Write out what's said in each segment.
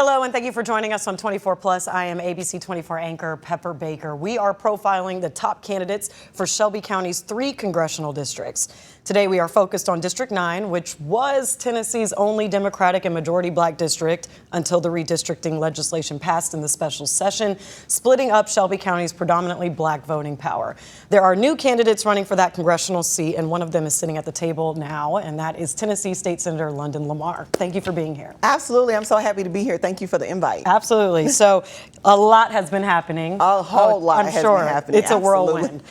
Hello, and thank you for joining us on 24 Plus. I am ABC 24 anchor Pepper Baker. We are profiling the top candidates for Shelby County's 3 congressional districts. Today, we are focused on District 9, which was Tennessee's only Democratic and majority black district until the redistricting legislation passed in the special session, splitting up Shelby County's predominantly black voting power. There are new candidates running for that congressional seat, and one of them is sitting at the table now, and that is Tennessee State Senator London Lamar. Thank you for being here. Absolutely. I'm so happy to be here. Thank you for the invite. Absolutely. So a lot has been happening. A whole lot has been happening. It's a whirlwind.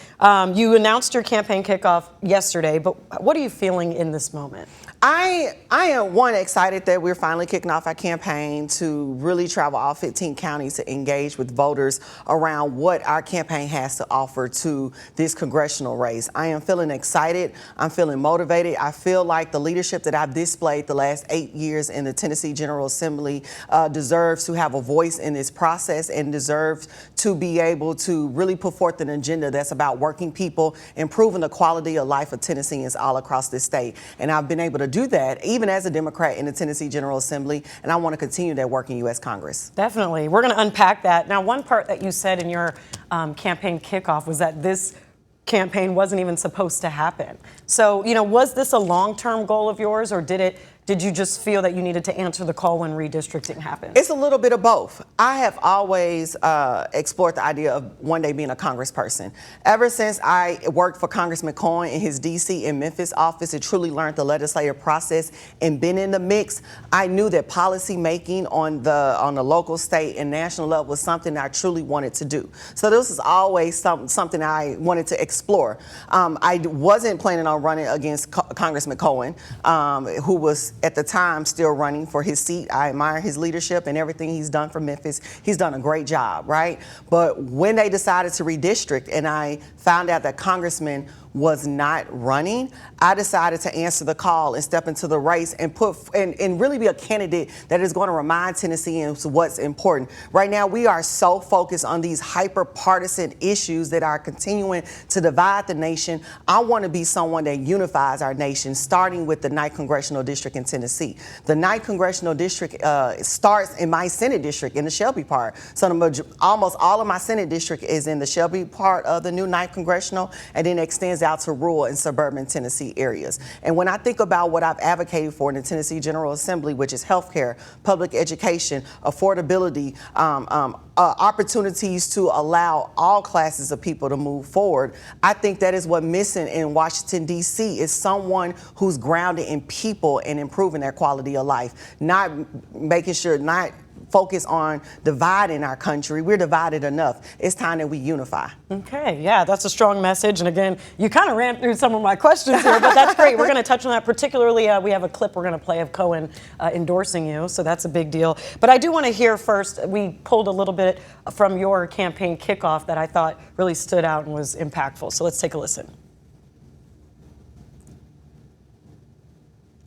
You announced your campaign kickoff yesterday, but what are you feeling in this moment? I am excited that we're finally kicking off our campaign to really travel all 15 counties to engage with voters around what our campaign has to offer to this congressional race. I am feeling excited. I'm feeling motivated. I feel like the leadership that I've displayed the last 8 years in the Tennessee General Assembly deserves to have a voice in this process and deserves to be able to really put forth an agenda that's about working people, improving the quality of life of Tennesseans all across this state. And I've been able to do that even as a Democrat in the Tennessee General Assembly, and I want to continue that work in U.S. Congress. Definitely. We're going to unpack that. Now, one part that you said in your campaign kickoff was that this campaign wasn't even supposed to happen. So, was this a long-term goal of yours, or did you just feel that you needed to answer the call when redistricting happened? It's a little bit of both. I have always explored the idea of one day being a congressperson. Ever since I worked for Congressman Cohen in his D.C. and Memphis office and truly learned the legislative process and been in the mix, I knew that policy making on the local, state, and national level was something I truly wanted to do. So this is always something I wanted to explore. I wasn't planning on running against Congressman Cohen, who was at the time still running for his seat. I admire his leadership and everything he's done for Memphis. He's done a great job, right? But when they decided to redistrict and I found out that Congressman was not running, I decided to answer the call and step into the race and and really be a candidate that is going to remind Tennesseans what's important. Right now, we are so focused on these hyper-partisan issues that are continuing to divide the nation. I want to be someone that unifies our nation, starting with the 9th Congressional District in Tennessee. The 9th Congressional District starts in my Senate district in the Shelby part. So almost all of my Senate district is in the Shelby part of the new 9th Congressional, and then extends out to rural and suburban Tennessee areas. And when I think about what I've advocated for in the Tennessee General Assembly, which is healthcare, public education, affordability, opportunities to allow all classes of people to move forward, I think that is what's missing in Washington, D.C. is someone who's grounded in people and improving their quality of life, not focus on dividing our country. We're divided enough. It's time that we unify. Okay, yeah, that's a strong message. And again, you kind of ran through some of my questions here, but that's great. We're going to touch on that. Particularly, we have a clip we're going to play of Cohen endorsing you, so that's a big deal. But I do want to hear first, we pulled a little bit from your campaign kickoff that I thought really stood out and was impactful. So let's take a listen.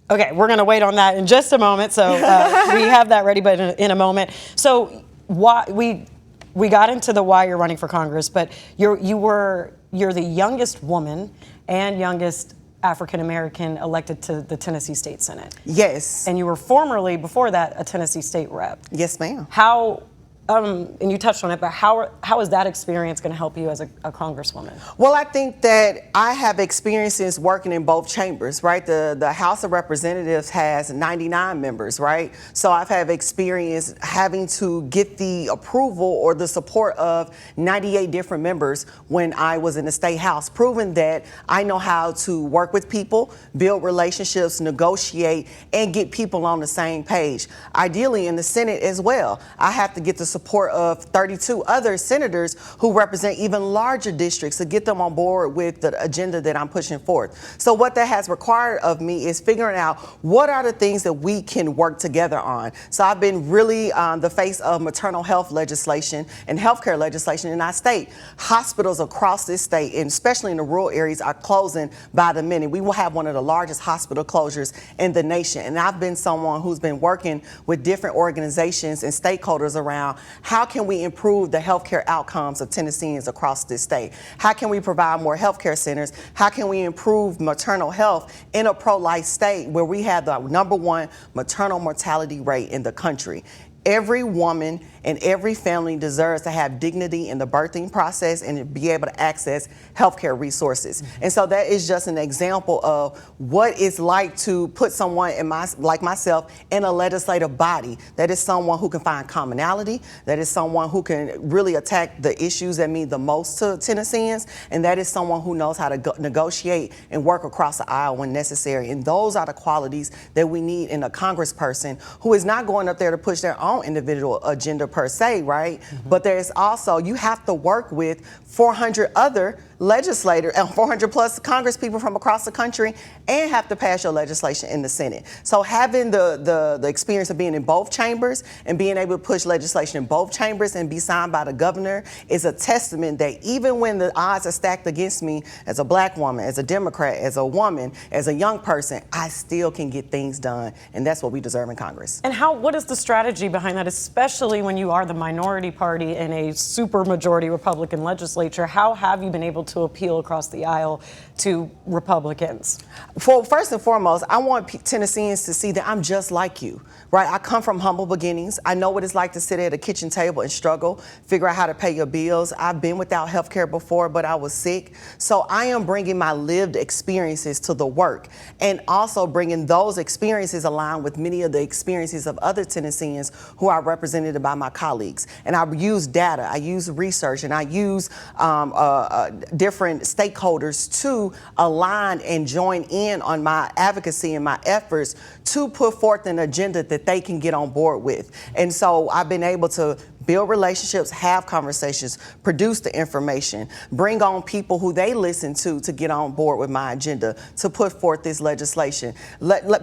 Okay, we're going to wait on that in just a moment. So we have that ready, but in a moment. So why we got into the why you're running for Congress, but you're the youngest woman and youngest African American elected to the Tennessee State Senate. Yes. And you were formerly, before that, a Tennessee State rep. Yes, ma'am. How? And you touched on it, but how is that experience going to help you as a congresswoman? Well, I think that I have experiences working in both chambers, right? The House of Representatives has 99 members, right? So I've had experience having to get the approval or the support of 98 different members when I was in the State House, proving that I know how to work with people, build relationships, negotiate, and get people on the same page. Ideally, in the Senate as well, I have to get the support of 32 other senators who represent even larger districts to get them on board with the agenda that I'm pushing forth. So what that has required of me is figuring out what are the things that we can work together on. So I've been really the face of maternal health legislation and healthcare legislation in our state. Hospitals across this state, and especially in the rural areas, are closing by the minute. We will have one of the largest hospital closures in the nation. And I've been someone who's been working with different organizations and stakeholders around how can we improve the healthcare outcomes of Tennesseans across this state? How can we provide more healthcare centers? How can we improve maternal health in a pro-life state where we have the #1 maternal mortality rate in the country? Every woman and every family deserves to have dignity in the birthing process and to be able to access healthcare resources. And so that is just an example of what it's like to put someone like myself in a legislative body. That is someone who can find commonality. That is someone who can really attack the issues that mean the most to Tennesseans. And that is someone who knows how to negotiate and work across the aisle when necessary. And those are the qualities that we need in a congressperson who is not going up there to push their own individual agenda per se, right? But there's also, you have to work with 400 other legislators and 400 plus Congress people from across the country and have to pass your legislation in the Senate. So having the experience of being in both chambers and being able to push legislation in both chambers and be signed by the governor is a testament that even when the odds are stacked against me as a black woman, as a Democrat, as a woman, as a young person, I still can get things done. And that's what we deserve in Congress. And what is the strategy behind that, especially when you are the minority party in a supermajority Republican legislature? How have you been able to appeal across the aisle to Republicans? Well, first and foremost, I want Tennesseans to see that I'm just like you, right? I come from humble beginnings. I know what it's like to sit at a kitchen table and struggle, figure out how to pay your bills. I've been without health care before, but I was sick. So I am bringing my lived experiences to the work and also bringing those experiences aligned with many of the experiences of other Tennesseans who are represented by my colleagues. And I use data, I use research, and I use different stakeholders to align and join in on my advocacy and my efforts to put forth an agenda that they can get on board with. And so I've been able to build relationships, have conversations, produce the information, bring on people who they listen to get on board with my agenda, to put forth this legislation.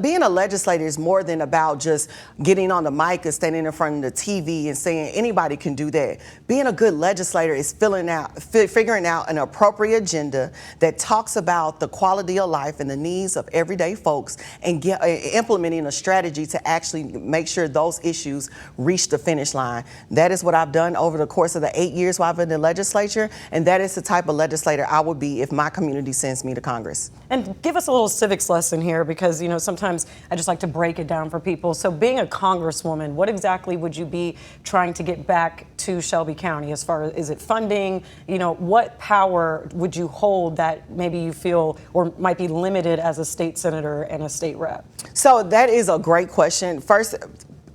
Being a legislator is more than about just getting on the mic and standing in front of the TV and saying anybody can do that. Being a good legislator is figuring out an appropriate agenda that talks about the quality of life and the needs of everyday folks and implementing a strategy to actually make sure those issues reach the finish line. That is what I've done over the course of the 8 years while I've been in the legislature, and that is the type of legislator I would be if my community sends me to Congress. And give us a little civics lesson here, because sometimes I just like to break it down for people. So being a congresswoman, what exactly would you be trying to get back to Shelby County as far as, is it funding? What power would you hold that maybe you feel or might be limited as a state senator and a state rep? So that is a great question. First,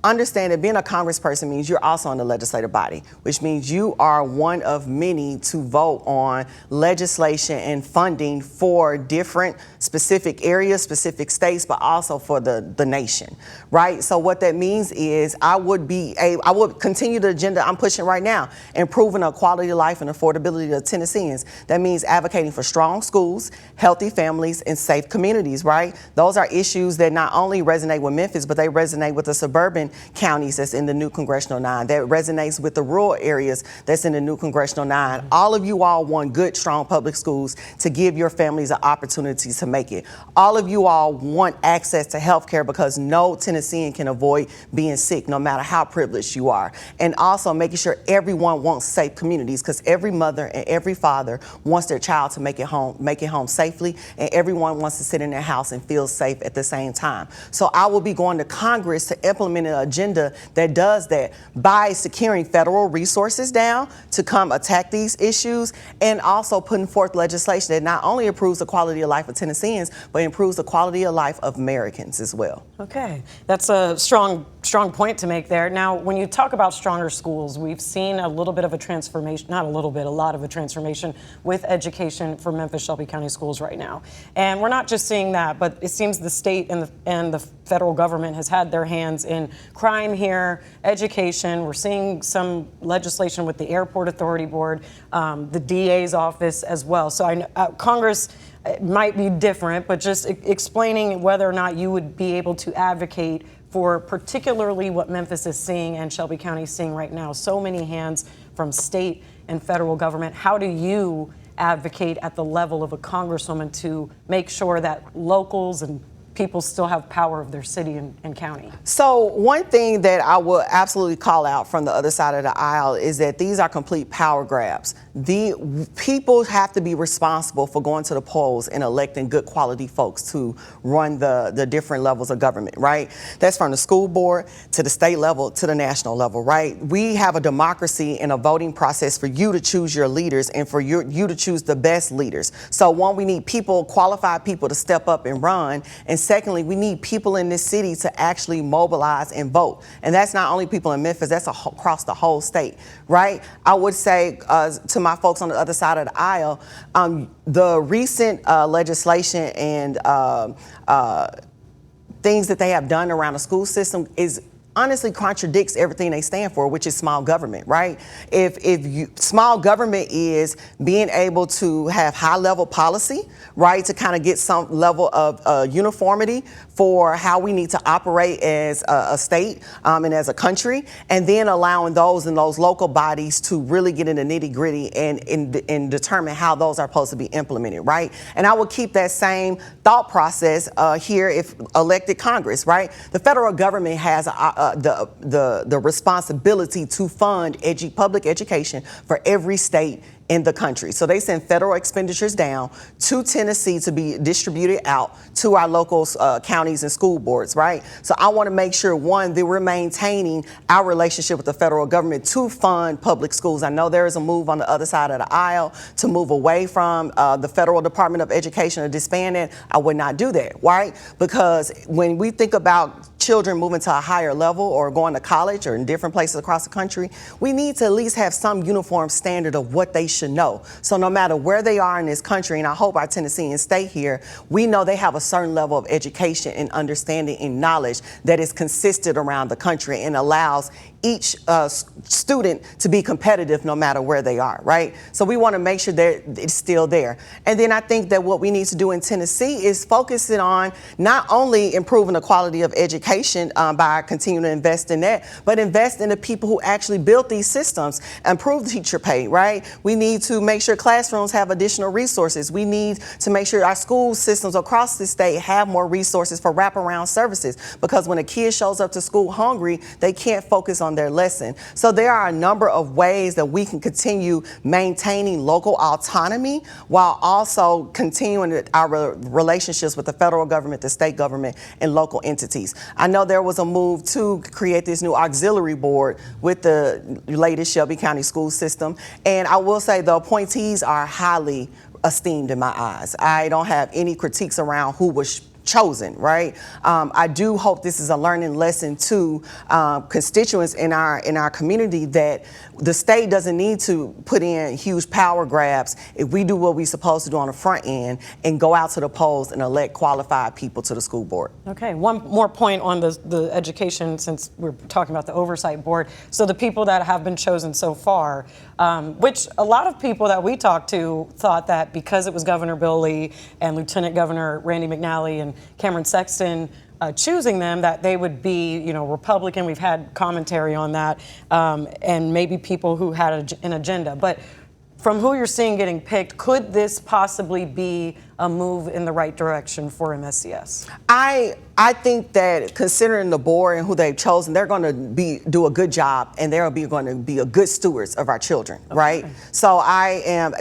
understand that being a congressperson means you're also in the legislative body, which means you are one of many to vote on legislation and funding for different specific areas, specific states, but also for the nation, right? So what that means is I would continue the agenda I'm pushing right now, improving the quality of life and affordability of Tennesseans. That means advocating for strong schools, healthy families, and safe communities, right? Those are issues that not only resonate with Memphis, but they resonate with the suburban counties that's in the new Congressional 9, that resonates with the rural areas that's in the new Congressional 9. All of you all want good, strong public schools to give your families an opportunity to make it. All of you all want access to health care because no Tennessean can avoid being sick, no matter how privileged you are. And also making sure everyone wants safe communities, because every mother and every father wants their child to make it home safely, and everyone wants to sit in their house and feel safe at the same time. So I will be going to Congress to implement an agenda that does that by securing federal resources down to come attack these issues, and also putting forth legislation that not only improves the quality of life of Tennesseans, but improves the quality of life of Americans as well. Okay, that's a strong point to make there. Now, when you talk about stronger schools, we've seen a little bit of a transformation, not a little bit, a lot of a transformation with education for Memphis Shelby County schools right now. And we're not just seeing that, but it seems the state and the federal government has had their hands in crime here, education. We're seeing some legislation with the Airport Authority Board, the DA's office as well. So I know, Congress might be different, but just explaining whether or not you would be able to advocate for particularly what Memphis is seeing and Shelby County is seeing right now. So many hands from state and federal government. How do you advocate at the level of a congresswoman to make sure that locals and people still have power of their city and county? So one thing that I will absolutely call out from the other side of the aisle is that these are complete power grabs. The people have to be responsible for going to the polls and electing good quality folks to run the different levels of government, right? That's from the school board to the state level to the national level, right? We have a democracy and a voting process for you to choose your leaders and for you to choose the best leaders. So one, we need people, qualified people to step up and run. And secondly, we need people in this city to actually mobilize and vote. And that's not only people in Memphis, that's across the whole state, right? I would say to my folks on the other side of the aisle, the recent legislation and things that they have done around the school system is honestly contradicts everything they stand for, which is small government, right? Small government is being able to have high level policy, right, to kind of get some level of uniformity for how we need to operate as a state and as a country, and then allowing those in those local bodies to really get in the nitty gritty and determine how those are supposed to be implemented, right? And I would keep that same thought process here if elected Congress, right? The federal government has the responsibility to fund public education for every state in the country. So they send federal expenditures down to Tennessee to be distributed out to our local counties and school boards, right? So I want to make sure, one, that we're maintaining our relationship with the federal government to fund public schools. I know there is a move on the other side of the aisle to move away from the Federal Department of Education or disband it. I would not do that, right? Because when we think about children moving to a higher level or going to college or in different places across the country, we need to at least have some uniform standard of what they should know. So no matter where they are in this country, and I hope our Tennesseans stay here, we know they have a certain level of education and understanding and knowledge that is consistent around the country and allows each student to be competitive no matter where they are, right? So we want to make sure that it's still there. And then I think that what we need to do in Tennessee is focusing on not only improving the quality of education by continuing to invest in that, but invest in the people who actually built these systems, improve teacher pay, right? We need to make sure classrooms have additional resources. We need to make sure our school systems across the state have more resources for wraparound services, because when a kid shows up to school hungry, they can't focus on their lesson. So there are a number of ways that we can continue maintaining local autonomy while also continuing our relationships with the federal government, the state government, and local entities. I know there was a move to create this new auxiliary board with the latest Shelby County school system. And I will say the appointees are highly esteemed in my eyes. I don't have any critiques around who was chosen, right? I do hope this is a learning lesson to constituents in our community that the state doesn't need to put in huge power grabs if we do what we're supposed to do on the front end and go out to the polls and elect qualified people to the school board. Okay, one more point on the education, since we're talking about the oversight board. So the people that have been chosen so far, which a lot of people that we talked to thought that because it was Governor Bill Lee and Lieutenant Governor Randy McNally and Cameron Sexton choosing them, that they would be, Republican. We've had commentary on that, and maybe people who had an agenda. But from who you're seeing getting picked, could this possibly be a move in the right direction for MSCS? I think that considering the board and who they've chosen, they're going to do a good job, and they're going to be a good stewards of our children, right? So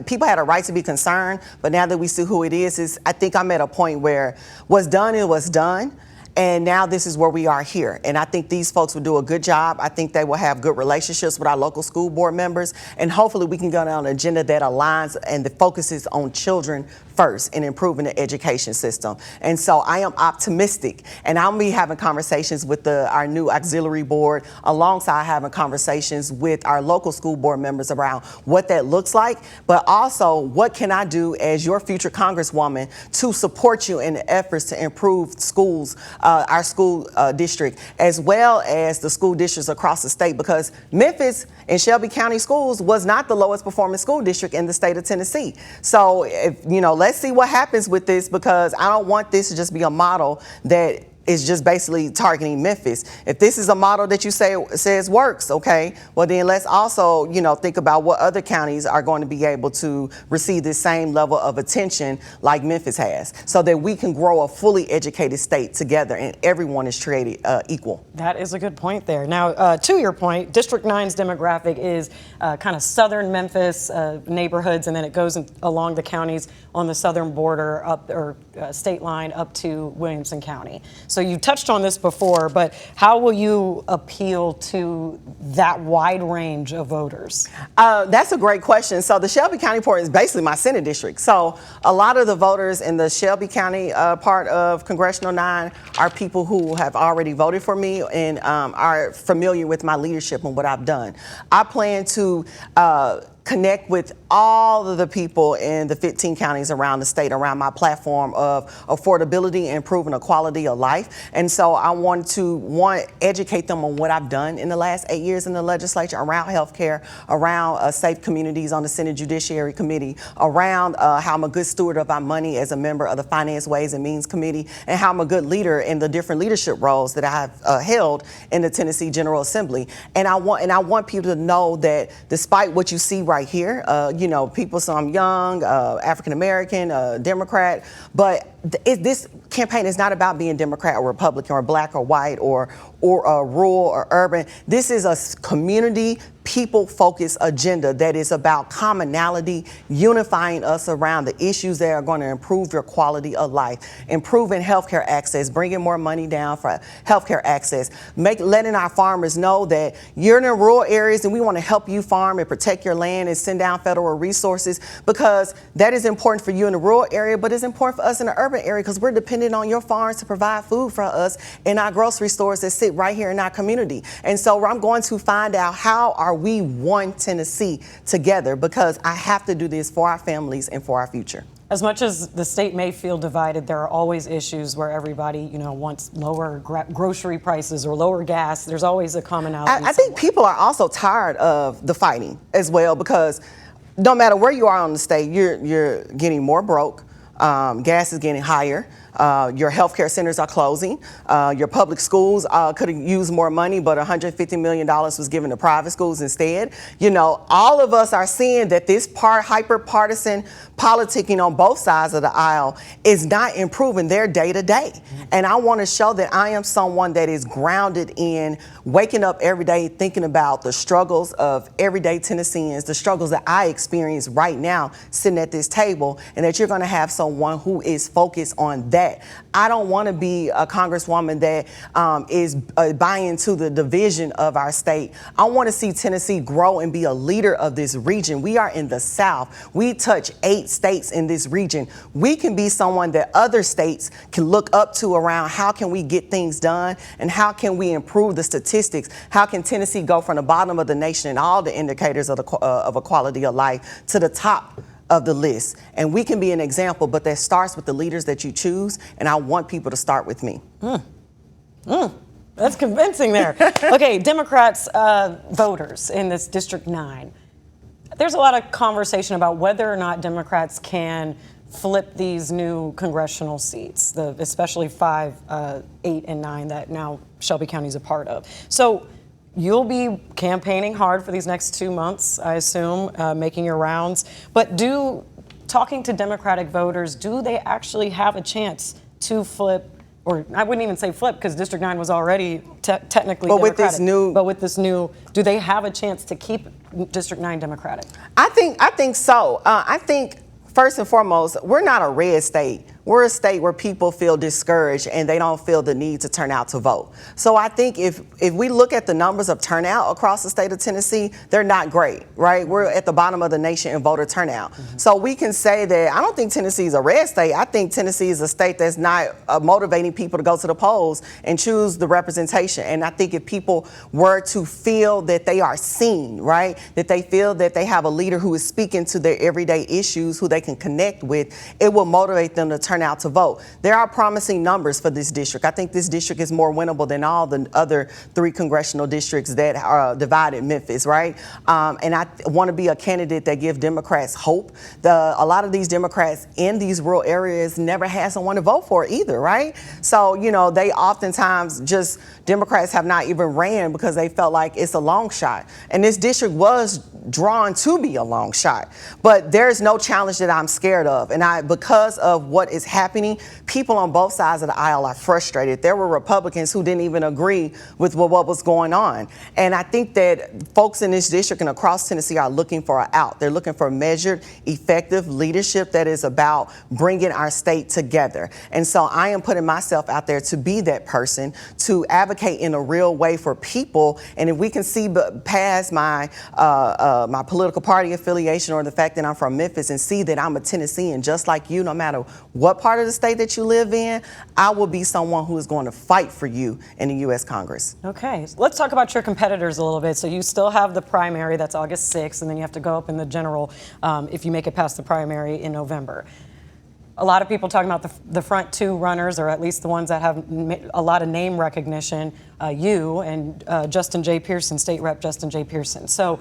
people had a right to be concerned, but now that we see who it is I think I'm at a point where what's done is what's done. And now this is where we are here. And I think these folks will do a good job. I think they will have good relationships with our local school board members. And hopefully we can go down an agenda that aligns and that focuses on children first and improving the education system. And so I am optimistic. And I'll be having conversations with our new auxiliary board alongside having conversations with our local school board members around what that looks like, but also what can I do as your future Congresswoman to support you in the efforts to improve schools, our school district, as well as the school districts across the state, because Memphis and Shelby County Schools was not the lowest performing school district in the state of Tennessee. So, let's see what happens with this, because I don't want this to just be a model that is just basically targeting Memphis. If this is a model that you says works, okay, well then let's also, think about what other counties are going to be able to receive this same level of attention like Memphis has, so that we can grow a fully educated state together and everyone is treated equal. That is a good point there. Now, to your point, District 9's demographic is kind of southern Memphis neighborhoods, and then it goes along the counties on the southern border state line up to Williamson County. So you touched on this before, but how will you appeal to that wide range of voters? That's a great question. So the Shelby County part is basically my Senate district. So a lot of the voters in the Shelby County part of Congressional 9 are people who have already voted for me and are familiar with my leadership and what I've done. I plan to connect with all of the people in the 15 counties around the state around my platform of affordability and improving the quality of life. And so I want to educate them on what I've done in the last 8 years in the legislature around healthcare, around safe communities on the Senate Judiciary Committee, around how I'm a good steward of our money as a member of the Finance, Ways and Means Committee, and how I'm a good leader in the different leadership roles that I have held in the Tennessee General Assembly. And I want people to know that despite what you see right here, people, some young, African American, Democrat, but this campaign is not about being Democrat or Republican or black or white or rural or urban. This is a community, people-focused agenda that is about commonality, unifying us around the issues that are going to improve your quality of life, improving healthcare access, bringing more money down for healthcare access, letting our farmers know that you're in the rural areas and we want to help you farm and protect your land and send down federal resources, because that is important for you in the rural area, but it's important for us in the urban area because we're dependent on your farms to provide food for us in our grocery stores that sit right here in our community. And so I'm going to find out how are we one Tennessee together, because I have to do this for our families and for our future. As much as the state may feel divided, there are always issues where everybody, wants lower grocery prices or lower gas. There's always a commonality. I think people are also tired of the fighting as well, because no matter where you are on the state, you're getting more broke. Gas is getting higher. Your healthcare centers are closing. Your public schools could have used more money, but $150 million was given to private schools instead. All of us are seeing that this hyper-partisan politicking on both sides of the aisle is not improving their day-to-day. And I want to show that I am someone that is grounded in waking up every day thinking about the struggles of everyday Tennesseans, the struggles that I experience right now sitting at this table, and that you're going to have someone who is focused on that. I don't want to be a congresswoman that is buying into the division of our state. I want to see Tennessee grow and be a leader of this region. We are in the South. We touch 8 states in this region. We can be someone that other states can look up to around how can we get things done and how can we improve the statistics. How can Tennessee go from the bottom of the nation in all the indicators of a quality of life to the top of the list. And we can be an example, but that starts with the leaders that you choose, and I want people to start with me. That's convincing there. Okay, Democrats voters in this District 9. There's a lot of conversation about whether or not Democrats can flip these new congressional seats, especially 5, 8, and 9 that now Shelby County is a part of. So you'll be campaigning hard for these next 2 months, I assume, making your rounds. But talking to Democratic voters, do they actually have a chance to flip? Or I wouldn't even say flip, because District 9 was already technically Democratic. But with this new, do they have a chance to keep District 9 Democratic? I think so. I think first and foremost, we're not a red state. We're a state where people feel discouraged and they don't feel the need to turn out to vote. So I think if we look at the numbers of turnout across the state of Tennessee, they're not great, right? We're at the bottom of the nation in voter turnout. So we can say that I don't think Tennessee is a red state. I think Tennessee is a state that's not motivating people to go to the polls and choose the representation. And I think if people were to feel that they are seen, right, that they feel that they have a leader who is speaking to their everyday issues, who they can connect with, it will motivate them to turn turn out to vote. There are promising numbers for this district. I think this district is more winnable than all the other 3 congressional districts that are divided Memphis, right? And I want to be a candidate that gives Democrats hope. A lot of these Democrats in these rural areas never had someone to vote for either, right? So, they oftentimes Democrats have not even ran because they felt like it's a long shot. And this district was drawn to be a long shot. But there's no challenge that I'm scared of. And because of what is happening, people on both sides of the aisle are frustrated. There were Republicans who didn't even agree with what was going on. And I think that folks in this district and across Tennessee are looking for an out. They're looking for measured, effective leadership that is about bringing our state together. And so I am putting myself out there to be that person, to advocate in a real way for people. And if we can see past my political party affiliation or the fact that I'm from Memphis and see that I'm a Tennessean just like you, no matter what part of the state that you live in, I will be someone who is going to fight for you in the U.S. Congress. Okay, so let's talk about your competitors a little bit. So you still have the primary, that's August 6th, and then you have to go up in the general if you make it past the primary in November. A lot of people talking about the front 2 runners, or at least the ones that have a lot of name recognition, you and Justin J. Pearson, State Rep Justin J. Pearson. So,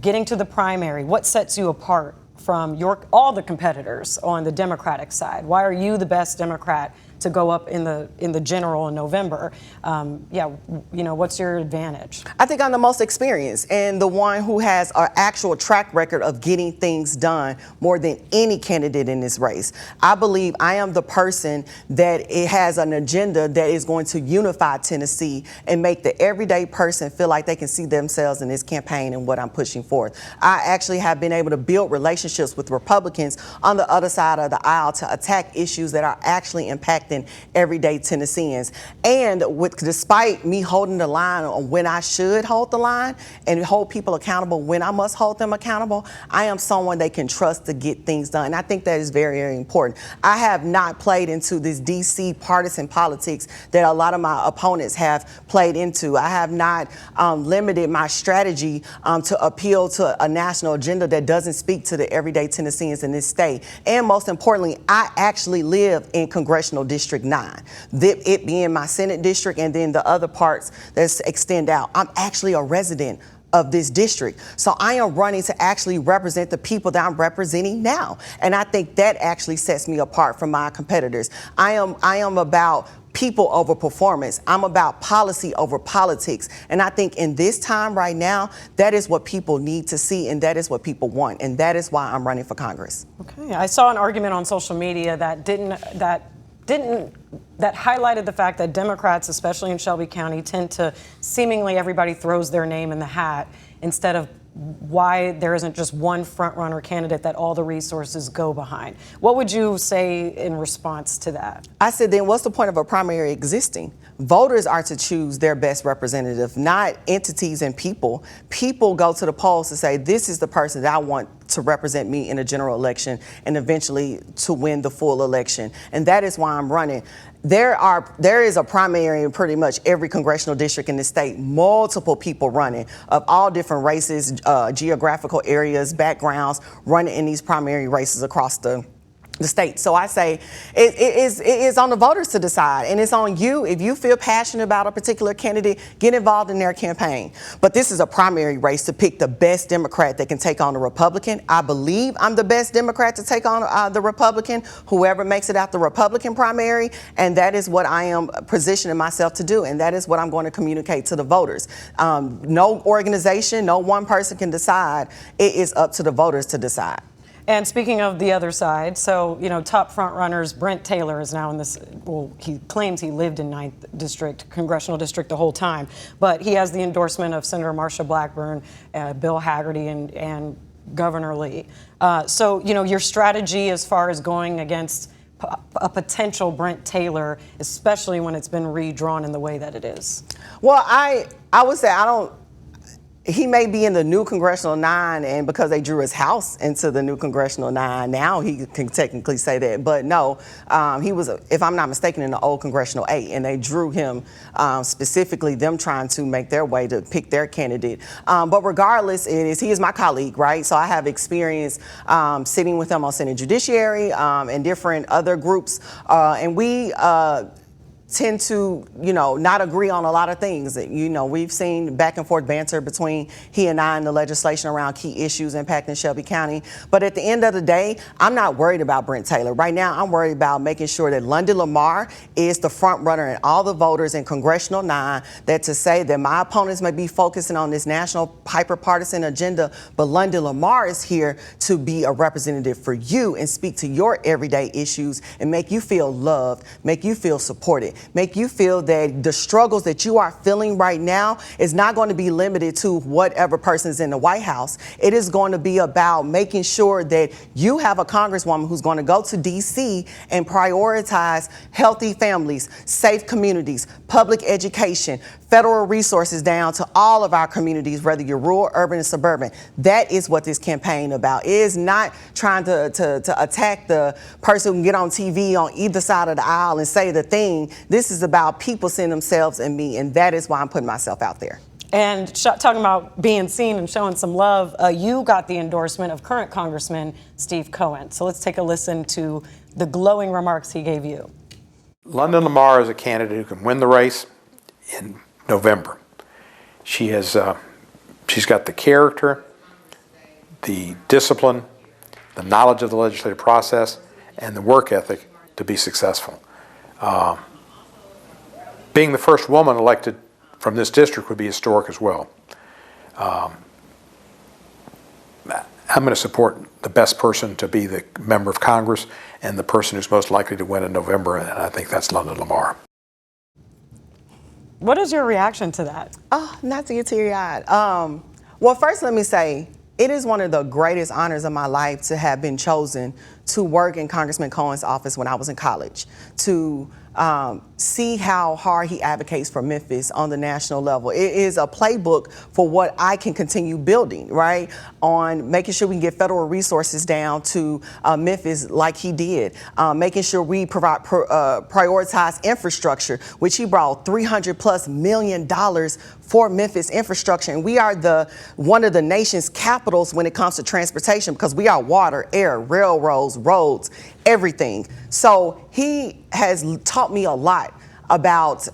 getting to the primary, what sets you apart from all the competitors on the Democratic side? Why are you the best Democrat to go up in the general in November? What's your advantage? I think I'm the most experienced and the one who has an actual track record of getting things done more than any candidate in this race. I believe I am the person that it has an agenda that is going to unify Tennessee and make the everyday person feel like they can see themselves in this campaign and what I'm pushing forth. I actually have been able to build relationships with Republicans on the other side of the aisle to attack issues that are actually impacting everyday Tennesseans. And despite me holding the line on when I should hold the line and hold people accountable when I must hold them accountable, I am someone they can trust to get things done. And I think that is very, very important. I have not played into this D.C. partisan politics that a lot of my opponents have played into. I have not limited my strategy to appeal to a national agenda that doesn't speak to the everyday Tennesseans in this state. And most importantly, I actually live in congressional District 9, it being my Senate district, and then the other parts that extend out. I'm actually a resident of this district. So I am running to actually represent the people that I'm representing now. And I think that actually sets me apart from my competitors. I am about people over performance. I'm about policy over politics. And I think in this time right now, that is what people need to see, and that is what people want. And that is why I'm running for Congress. Okay. I saw an argument on social media that highlighted the fact that Democrats, especially in Shelby County, tend to seemingly everybody throws their name in the hat instead of why there isn't just one front-runner candidate that all the resources go behind. What would you say in response to that? I said, then what's the point of a primary existing? Voters are to choose their best representative, not entities and people. People go to the polls to say, this is the person that I want to represent me in a general election and eventually to win the full election. And that is why I'm running. There is a primary in pretty much every congressional district in the state, multiple people running of all different races, geographical areas, backgrounds, running in these primary races across the state. So I say it is on the voters to decide, and it's on you. If you feel passionate about a particular candidate, get involved in their campaign. But this is a primary race to pick the best Democrat that can take on the Republican. I believe I'm the best Democrat to take on the Republican, whoever makes it out the Republican primary, and that is what I am positioning myself to do, and that is what I'm going to communicate to the voters. No organization, no one person can decide. It is up to the voters to decide. And speaking of the other side, so, top front runners, Brent Taylor is now in this, well, he claims he lived in 9th District, congressional district the whole time, but he has the endorsement of Senator Marsha Blackburn, Bill Hagerty, and Governor Lee. So, your strategy as far as going against a potential Brent Taylor, especially when it's been redrawn in the way that it is? Well, I would say he may be in the new Congressional 9, and because they drew his house into the new Congressional 9, now he can technically say that. But no, he was, if I'm not mistaken, in the old Congressional 8, and they drew him specifically, them trying to make their way to pick their candidate. But regardless, he is my colleague, right? So I have experience sitting with him on Senate Judiciary and different other groups, and we tend to, not agree on a lot of things. We've seen back and forth banter between he and I in the legislation around key issues impacting Shelby County. But at the end of the day, I'm not worried about Brent Taylor. Right now, I'm worried about making sure that London Lamar is the front runner and all the voters in Congressional 9, that to say that my opponents may be focusing on this national hyper-partisan agenda, but London Lamar is here to be a representative for you and speak to your everyday issues and make you feel loved, make you feel supported, make you feel that the struggles that you are feeling right now is not going to be limited to whatever person's in the White House. It is going to be about making sure that you have a congresswoman who's going to go to D.C. and prioritize healthy families, safe communities, public education, federal resources down to all of our communities, whether you're rural, urban, and suburban. That is what this campaign about. It is not trying to attack the person who can get on TV on either side of the aisle and say the thing. This is about people seeing themselves in me, and that is why I'm putting myself out there. And talking about being seen and showing some love, you got the endorsement of current Congressman Steve Cohen. So let's take a listen to the glowing remarks he gave you. London Lamar is a candidate who can win the race in November. She's got the character, the discipline, the knowledge of the legislative process, and the work ethic to be successful. Being the first woman elected from this district would be historic as well. I'm going to support the best person to be the member of Congress and the person who's most likely to win in November, and I think that's London Lamar. What is your reaction to that? Oh, not to get teary-eyed. Well, first let me say, it is one of the greatest honors of my life to have been chosen to work in Congressman Cohen's office when I was in college, to see how hard he advocates for Memphis on the national level. It is a playbook for what I can continue building, right? On making sure we can get federal resources down to Memphis like he did, making sure we prioritize infrastructure, which he brought $300+ million for Memphis infrastructure. And we are one of the nation's capitals when it comes to transportation, because we are water, air, railroads, roads, everything. So he has taught me a lot about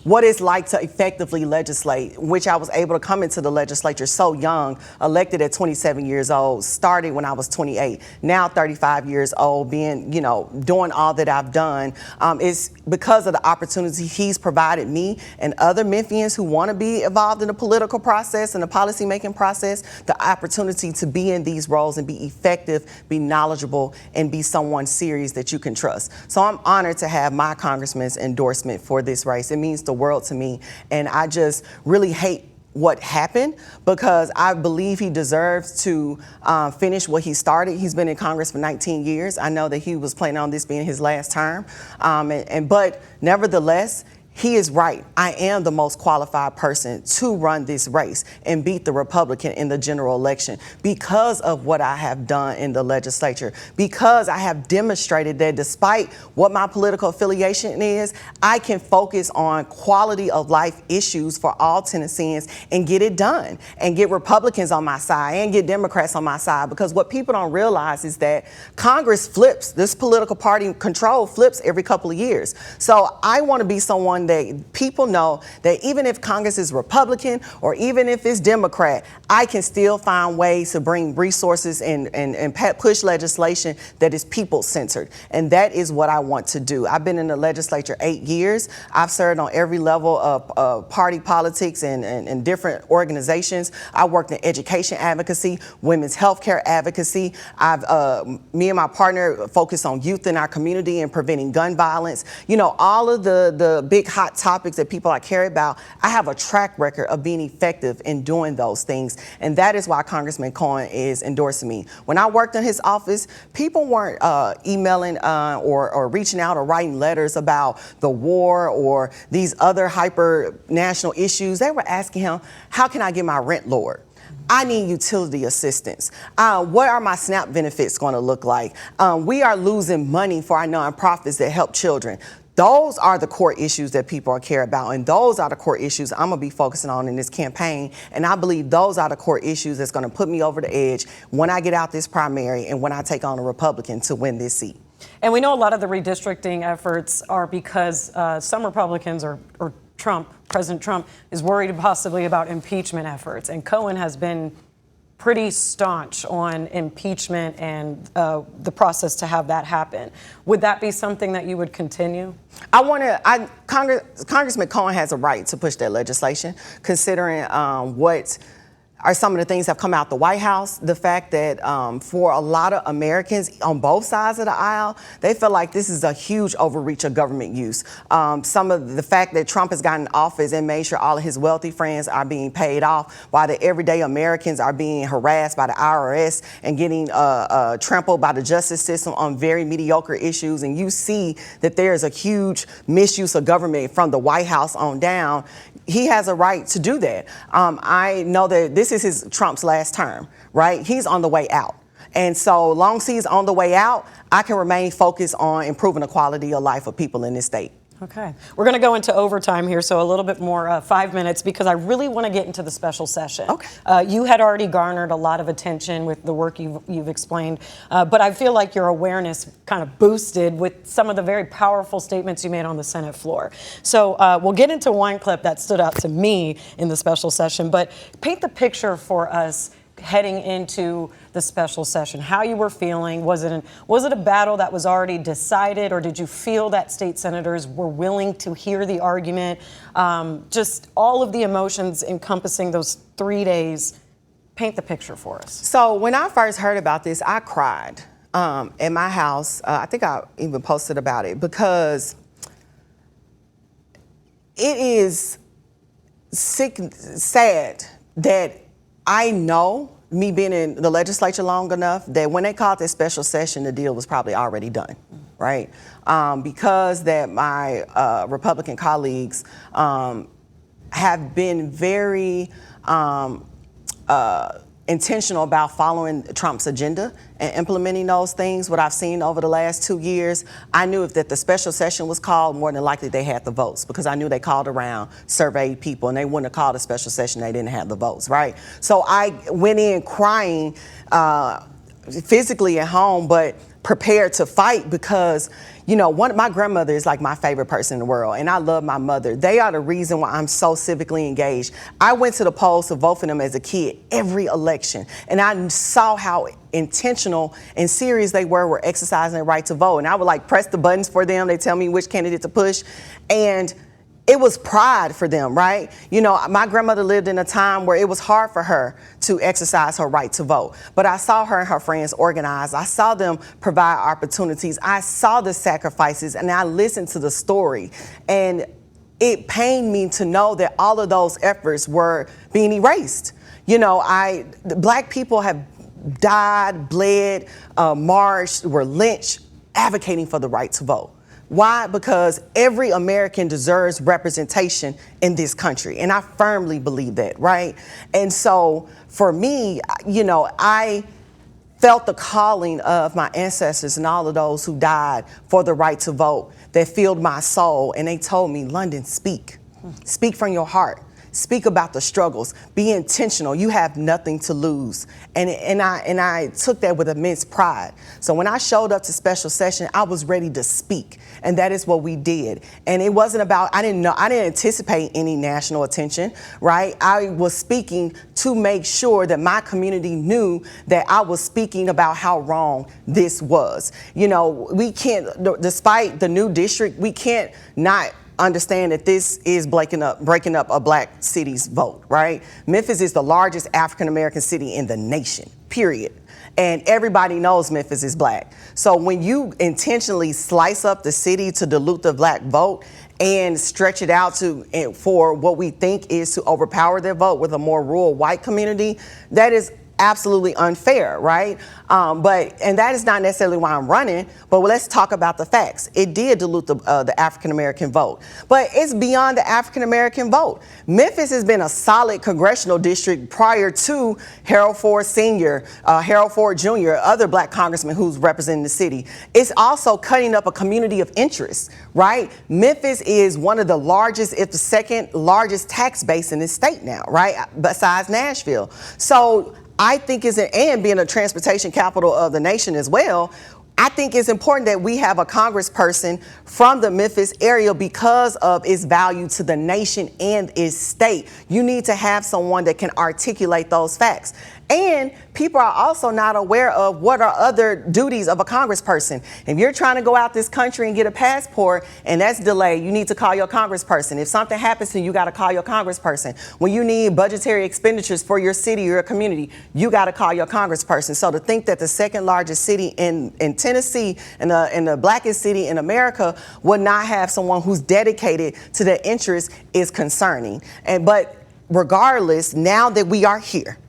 what it's like to effectively legislate, which I was able to come into the legislature so young, elected at 27 years old, started when I was 28, now 35 years old, being, doing all that I've done. Is because of the opportunity he's provided me and other Memphians who want to be involved in the political process and the policymaking process, the opportunity to be in these roles and be effective, be knowledgeable, and be someone serious that you can trust. So I'm honored to have my congressman's endorsement for this race. It means the world to me, and I just really hate what happened, because I believe he deserves to finish what he started. He's been in Congress for 19 years. I know that he was planning on this being his last term, but nevertheless, he is right. I am the most qualified person to run this race and beat the Republican in the general election because of what I have done in the legislature, because I have demonstrated that despite what my political affiliation is, I can focus on quality of life issues for all Tennesseans and get it done, and get Republicans on my side and get Democrats on my side. Because what people don't realize is that Congress flips, this political party control flips every couple of years. So I want to be someone that people know that even if Congress is Republican or even if it's Democrat, I can still find ways to bring resources and push legislation that is people-centered. And that is what I want to do. I've been in the legislature 8 years. I've served on every level of party politics and different organizations. I worked in education advocacy, women's health care advocacy. Me and my partner focus on youth in our community and preventing gun violence. All of the big hot topics that people I care about, I have a track record of being effective in doing those things. And that is why Congressman Cohen is endorsing me. When I worked in his office, people weren't emailing or reaching out or writing letters about the war or these other hyper national issues. They were asking him, how can I get my rent lowered? I need utility assistance. What are my SNAP benefits going to look like? We are losing money for our nonprofits that help children. Those are the core issues that people care about, and those are the core issues I'm going to be focusing on in this campaign. And I believe those are the core issues that's going to put me over the edge when I get out this primary and when I take on a Republican to win this seat. And we know a lot of the redistricting efforts are because some Republicans or President Trump is worried possibly about impeachment efforts. And Cohen has been pretty staunch on impeachment and the process to have that happen. Would that be something that you would continue? Congressman Cohen has a right to push that legislation, considering what are some of the things that have come out the White House. The fact that for a lot of Americans on both sides of the aisle, they feel like this is a huge overreach of government use. Some of the fact that Trump has gotten in office and made sure all of his wealthy friends are being paid off while the everyday Americans are being harassed by the IRS and getting trampled by the justice system on very mediocre issues. And you see that there's a huge misuse of government from the White House on down. He has a right to do that. I know that this is Trump's last term, right? He's on the way out. And so long as he's on the way out, I can remain focused on improving the quality of life of people in this state. Okay. We're going to go into overtime here, so a little bit more, 5 minutes, because I really want to get into the special session. Okay. You had already garnered a lot of attention with the work you've explained, but I feel like your awareness kind of boosted with some of the very powerful statements you made on the Senate floor. So we'll get into one clip that stood out to me in the special session, but paint the picture for us heading into the special session, how you were feeling. Was it a battle that was already decided, or did you feel that state senators were willing to hear the argument? Just all of the emotions encompassing those 3 days. Paint the picture for us. So when I first heard about this, I cried in my house. I think I even posted about it, because it is sad that I know, me being in the legislature long enough, that when they called this special session, the deal was probably already done, right? Because that my Republican colleagues have been very intentional about following Trump's agenda and implementing those things. What I've seen over the last 2 years, I knew if that the special session was called, more than likely they had the votes, because I knew they called around, surveyed people, and they wouldn't have called a special session they didn't have the votes, right? So I went in crying physically at home, but prepared to fight, because my grandmother is like my favorite person in the world, and I love my mother. They are the reason why I'm so civically engaged. I went to the polls to vote for them as a kid every election, and I saw how intentional and serious they were exercising their right to vote. And I would press the buttons for them. They tell me which candidate to push, and it was pride for them, right? My grandmother lived in a time where it was hard for her to exercise her right to vote. But I saw her and her friends organize. I saw them provide opportunities. I saw the sacrifices, and I listened to the story. And it pained me to know that all of those efforts were being erased. Black people have died, bled, marched, were lynched, advocating for the right to vote. Why? Because every American deserves representation in this country. And I firmly believe that, right? And so for me, I felt the calling of my ancestors and all of those who died for the right to vote that filled my soul. And they told me, London, speak. Speak from your heart. Speak about the struggles. Be intentional. You have nothing to lose. And I took that with immense pride. So when I showed up to special session, I was ready to speak. And that is what we did. And it wasn't about, I didn't anticipate any national attention, right? I was speaking to make sure that my community knew that I was speaking about how wrong this was. We can't, despite the new district, we can't not understand that this is breaking up a black city's vote, right? Memphis is the largest African-American city in the nation, period. And everybody knows Memphis is black. So when you intentionally slice up the city to dilute the black vote and stretch it out for what we think is to overpower their vote with a more rural white community, that is absolutely unfair, right? And that is not necessarily why I'm running, but let's talk about the facts. It did dilute the African-American vote, but it's beyond the African-American vote. Memphis has been a solid congressional district prior to Harold Ford Sr., Harold Ford Jr., other black congressmen who's representing the city. It's also cutting up a community of interest, right? Memphis is one of the largest, if the second largest tax base in this state now, right? Besides Nashville. So I think and being a transportation capital of the nation as well, I think it's important that we have a congressperson from the Memphis area because of its value to the nation and its state. You need to have someone that can articulate those facts. And people are also not aware of what are other duties of a congressperson. If you're trying to go out this country and get a passport and that's delayed, you need to call your congressperson. If something happens to you, you got to call your congressperson. When you need budgetary expenditures for your city or your community, you got to call your congressperson. So to think that the second largest city in Tennessee and the blackest city in America would not have someone who's dedicated to their interests is concerning. But regardless, now that we are here,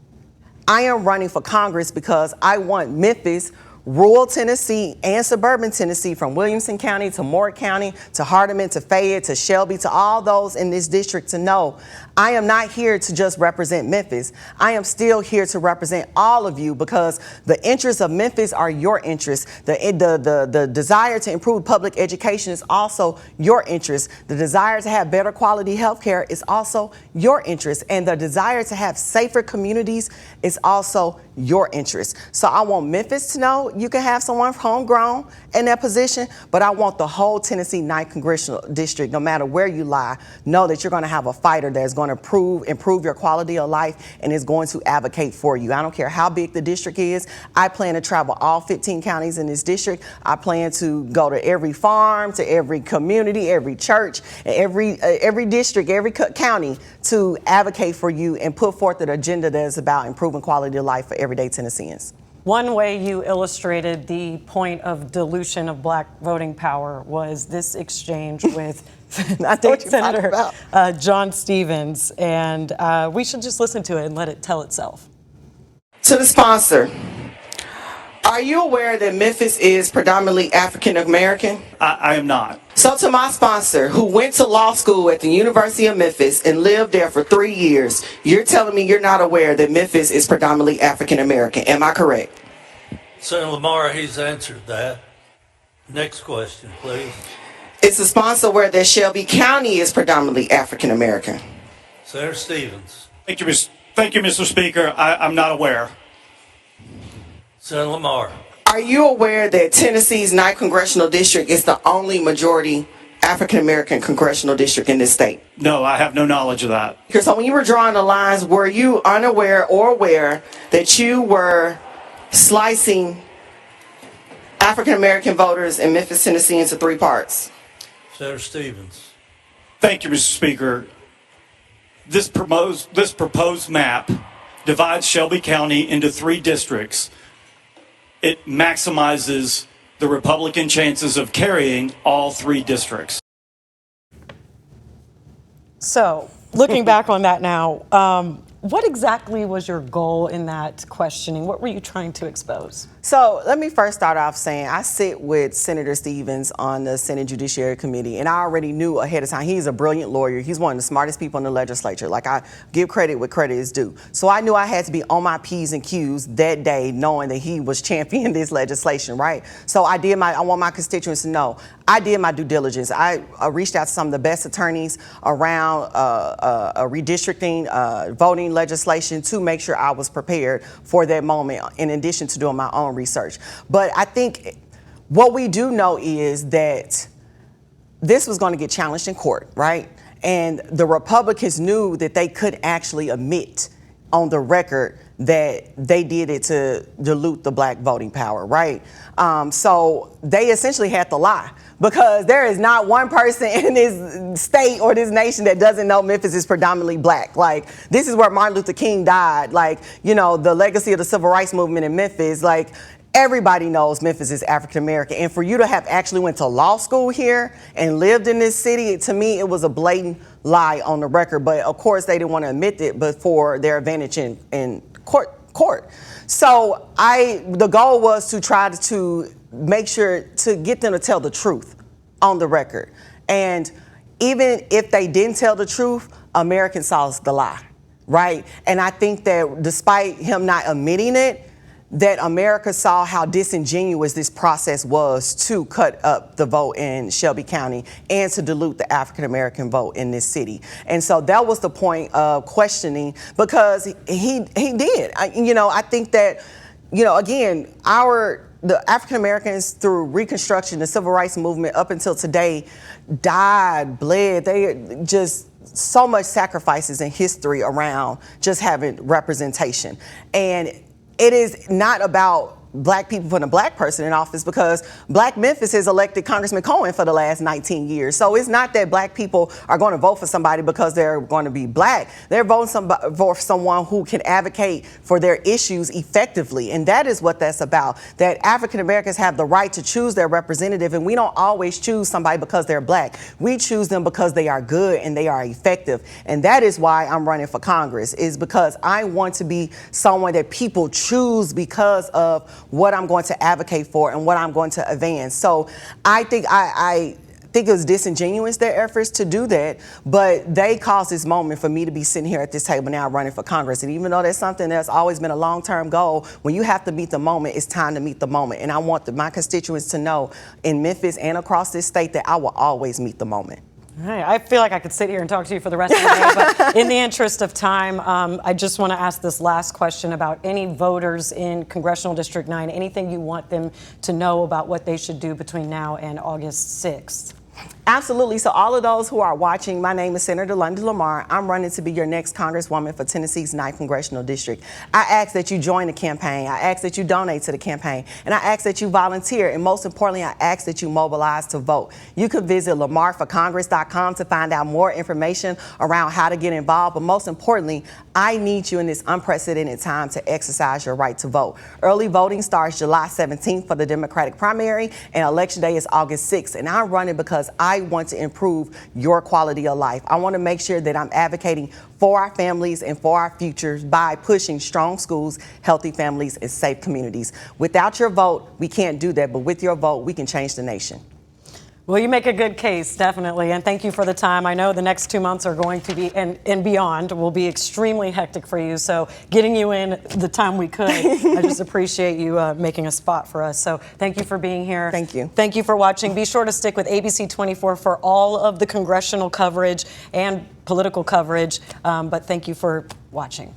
I am running for Congress because I want Memphis, rural Tennessee, and suburban Tennessee, from Williamson County to Moore County to Hardeman to Fayette to Shelby to all those in this district to know I am not here to just represent Memphis. I am still here to represent all of you because the interests of Memphis are your interests. The desire to improve public education is also your interest. The desire to have better quality health care is also your interest. And the desire to have safer communities is also your interest. So I want Memphis to know you can have someone homegrown in that position, but I want the whole Tennessee 9th Congressional District, no matter where you lie, know that you're going to have a fighter that's going to improve your quality of life and is going to advocate for you. I don't care how big the district is. I plan to travel all 15 counties in this district. I plan to go to every farm, to every community, every church, every district, every county to advocate for you and put forth an agenda that is about improving quality of life for everyday Tennesseans. One way you illustrated the point of dilution of black voting power was this exchange with State Senator John Stevens, and we should just listen to it and let it tell itself. To the sponsor, are you aware that Memphis is predominantly African American? I am not. So to my sponsor, who went to law school at the University of Memphis and lived there for 3 years, you're telling me you're not aware that Memphis is predominantly African American. Am I correct? Senator Lamar, he's answered that. Next question, please. Is the sponsor aware that Shelby County is predominantly African American? Senator Stevens. Thank you, Mr. Speaker. I'm not aware. Senator Lamar. Are you aware that Tennessee's 9th Congressional District is the only majority African American congressional district in this state? No, I have no knowledge of that. So when you were drawing the lines, were you unaware or aware that you were slicing African American voters in Memphis, Tennessee into 3 parts? Senator Stevens. Thank you, Mr. Speaker. This proposed map divides Shelby County into 3 districts. It maximizes the Republican chances of carrying all 3 districts. So, looking back on that now, what exactly was your goal in that questioning? What were you trying to expose? So let me first start off saying I sit with Senator Stevens on the Senate Judiciary Committee, and I already knew ahead of time he's a brilliant lawyer. He's one of the smartest people in the legislature. Like, I give credit where credit is due. So I knew I had to be on my P's and Q's that day, knowing that he was championing this legislation, right? So I want my constituents to know I did my due diligence. I reached out to some of the best attorneys around redistricting, voting legislation to make sure I was prepared for that moment, in addition to doing my own research. But I think what we do know is that this was going to get challenged in court, right? And the Republicans knew that they could actually admit on the record that they did it to dilute the black voting power, right? So they essentially had to lie, because there is not one person in this state or this nation that doesn't know Memphis is predominantly black. Like, this is where Martin Luther King died. Like, you know, the legacy of the civil rights movement in Memphis, like, everybody knows Memphis is African American. And for you to have actually went to law school here and lived in this city, to me, it was a blatant lie on the record. But of course, they didn't want to admit it, but for their advantage in court. So the goal was to try to make sure to get them to tell the truth on the record. And even if they didn't tell the truth, Americans saw the lie, right? And I think that despite him not admitting it, that America saw how disingenuous this process was to cut up the vote in Shelby County and to dilute the African American vote in this city. And so that was the point of questioning, because he did. I think that, again, the African Americans through Reconstruction, the Civil Rights Movement up until today, died, bled. They just so much sacrifices in history around just having representation. And it is not about black people putting a black person in office, because Black Memphis has elected Congressman Cohen for the last 19 years. So it's not that black people are going to vote for somebody because they're going to be black. They're voting for someone who can advocate for their issues effectively. And that is what that's about, that African Americans have the right to choose their representative. And we don't always choose somebody because they're black. We choose them because they are good and they are effective. And that is why I'm running for Congress, is because I want to be someone that people choose because of what I'm going to advocate for and what I'm going to advance. So I think I think it was disingenuous, their efforts to do that, but they caused this moment for me to be sitting here at this table now running for Congress. And even though that's something that's always been a long-term goal, when you have to meet the moment, it's time to meet the moment. And I want my constituents to know in Memphis and across this state that I will always meet the moment. All right. I feel like I could sit here and talk to you for the rest of the day, but in the interest of time, I just want to ask this last question about any voters in Congressional District 9, anything you want them to know about what they should do between now and August 6th. Absolutely. So all of those who are watching, my name is Senator Lundy Lamar. I'm running to be your next Congresswoman for Tennessee's 9th Congressional District. I ask that you join the campaign. I ask that you donate to the campaign. And I ask that you volunteer. And most importantly, I ask that you mobilize to vote. You could visit lamarforcongress.com to find out more information around how to get involved. But most importantly, I need you in this unprecedented time to exercise your right to vote. Early voting starts July 17th for the Democratic primary, and Election Day is August 6th. And I'm running because I want to improve your quality of life. I want to make sure that I'm advocating for our families and for our futures by pushing strong schools, healthy families, and safe communities. Without your vote, we can't do that, but with your vote, we can change the nation. Well, you make a good case, definitely, and thank you for the time. I know the next 2 months are going to be, and beyond, will be extremely hectic for you, so getting you in the time we could, I just appreciate you making a spot for us. So thank you for being here. Thank you. Thank you for watching. Be sure to stick with ABC 24 for all of the congressional coverage and political coverage, but thank you for watching.